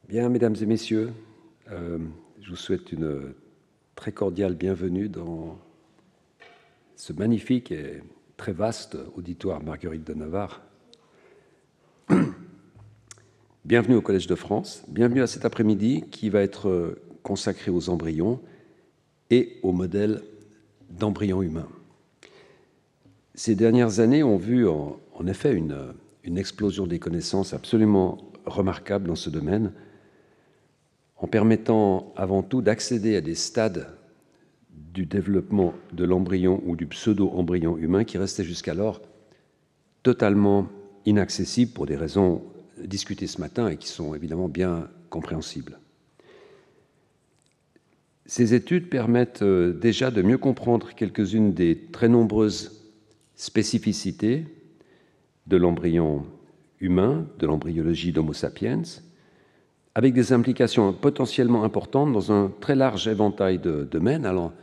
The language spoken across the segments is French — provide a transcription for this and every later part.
Bien, mesdames et messieurs, je vous souhaite une très cordiale bienvenue dans ce magnifique et très vaste auditoire Marguerite de Navarre. Bienvenue au Collège de France, bienvenue à cet après-midi qui va être consacré aux embryons et au modèle d'embryon humain. Ces dernières années ont vu en effet une explosion des connaissances absolument remarquable dans ce domaine, en permettant avant tout d'accéder à des stades du développement de l'embryon ou du pseudo-embryon humain qui restaient jusqu'alors totalement inaccessibles pour des raisons discutées ce matin et qui sont évidemment bien compréhensibles. Ces études permettent déjà de mieux comprendre quelques-unes des très nombreuses spécificités de l'embryon humain, de l'embryologie d'Homo sapiens, avec des implications potentiellement importantes dans un très large éventail de domaines, allant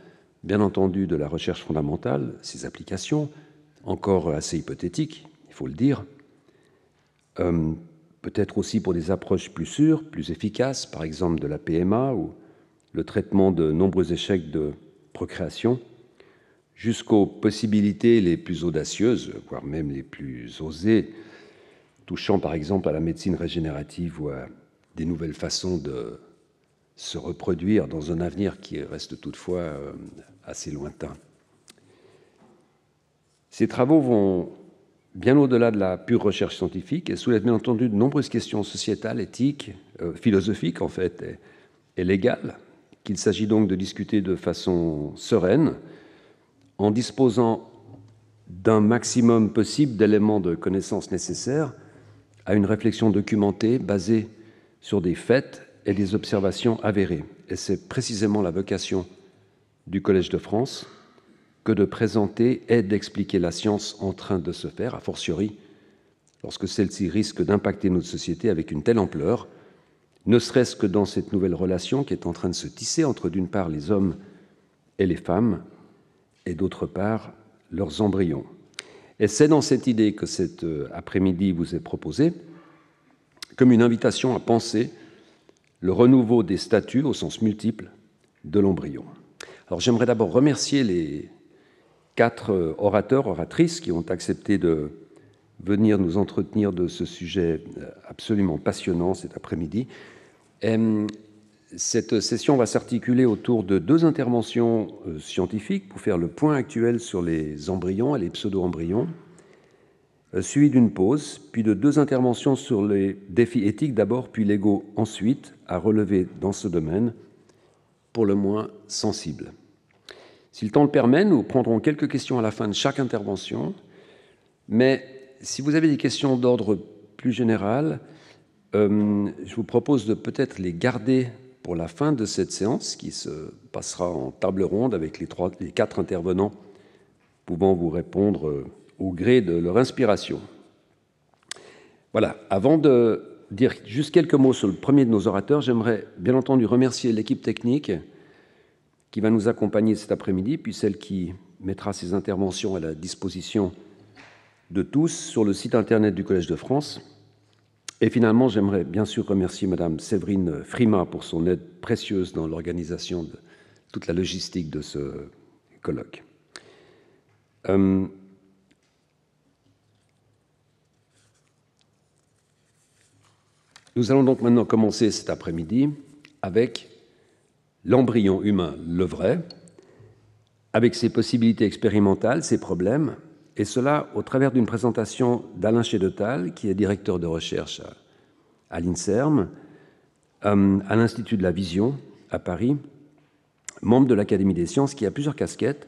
bien entendu de la recherche fondamentale, ses applications, encore assez hypothétiques, il faut le dire, peut-être aussi pour des approches plus sûres, plus efficaces, par exemple de la PMA ou le traitement de nombreux échecs de procréation, jusqu'aux possibilités les plus audacieuses, voire même les plus osées, touchant par exemple à la médecine régénérative ou à des nouvelles façons de se reproduire dans un avenir qui reste toutefois assez lointain. Ces travaux vont bien au-delà de la pure recherche scientifique et soulèvent bien entendu de nombreuses questions sociétales, éthiques, philosophiques en fait, et légales, qu'il s'agit donc de discuter de façon sereine, en disposant d'un maximum possible d'éléments de connaissances nécessaires à une réflexion documentée basée sur des faits et des observations avérées. Et c'est précisément la vocation du Collège de France que de présenter et d'expliquer la science en train de se faire, a fortiori lorsque celle-ci risque d'impacter notre société avec une telle ampleur, ne serait-ce que dans cette nouvelle relation qui est en train de se tisser entre, d'une part, les hommes et les femmes, et d'autre part, leurs embryons. Et c'est dans cette idée que cet après-midi vous est proposé, comme une invitation à penser le renouveau des statuts au sens multiple de l'embryon. Alors j'aimerais d'abord remercier les 4 orateurs, oratrices qui ont accepté de venir nous entretenir de ce sujet absolument passionnant cet après-midi. Cette session va s'articuler autour de 2 interventions scientifiques pour faire le point actuel sur les embryons et les pseudo-embryons, suivi d'une pause, puis de 2 interventions sur les défis éthiques d'abord, puis légaux ensuite, à relever dans ce domaine, pour le moins sensible. Si le temps le permet, nous prendrons quelques questions à la fin de chaque intervention, mais si vous avez des questions d'ordre plus général, je vous propose de peut-être les garder pour la fin de cette séance, qui se passera en table ronde avec les 4 intervenants pouvant vous répondre au gré de leur inspiration. Voilà, avant de dire juste quelques mots sur le premier de nos orateurs, j'aimerais bien entendu remercier l'équipe technique qui va nous accompagner cet après-midi, puis celle qui mettra ses interventions à la disposition de tous sur le site internet du Collège de France. Et finalement, j'aimerais bien sûr remercier Madame Séverine Frima pour son aide précieuse dans l'organisation de toute la logistique de ce colloque. Nous allons donc maintenant commencer cet après-midi avec l'embryon humain, le vrai, avec ses possibilités expérimentales, ses problèmes, et cela au travers d'une présentation d'Alain Chédetal, qui est directeur de recherche à l'INSERM, à l'Institut de la Vision à Paris, membre de l'Académie des sciences, qui a plusieurs casquettes.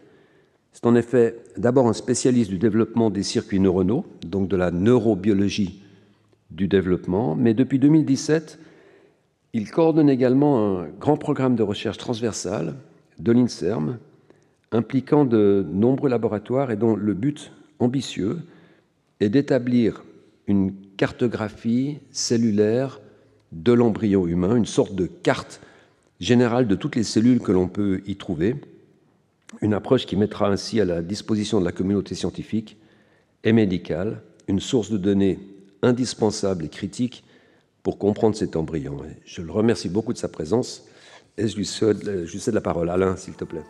C'est en effet d'abord un spécialiste du développement des circuits neuronaux, donc de la neurobiologie du développement, mais depuis 2017, il coordonne également un grand programme de recherche transversale de l'INSERM, impliquant de nombreux laboratoires et dont le but ambitieux est d'établir une cartographie cellulaire de l'embryon humain, une sorte de carte générale de toutes les cellules que l'on peut y trouver, une approche qui mettra ainsi à la disposition de la communauté scientifique et médicale une source de données indispensable et critique pour comprendre cet embryon. Et je le remercie beaucoup de sa présence et je lui cède la parole. Alain, s'il te plaît.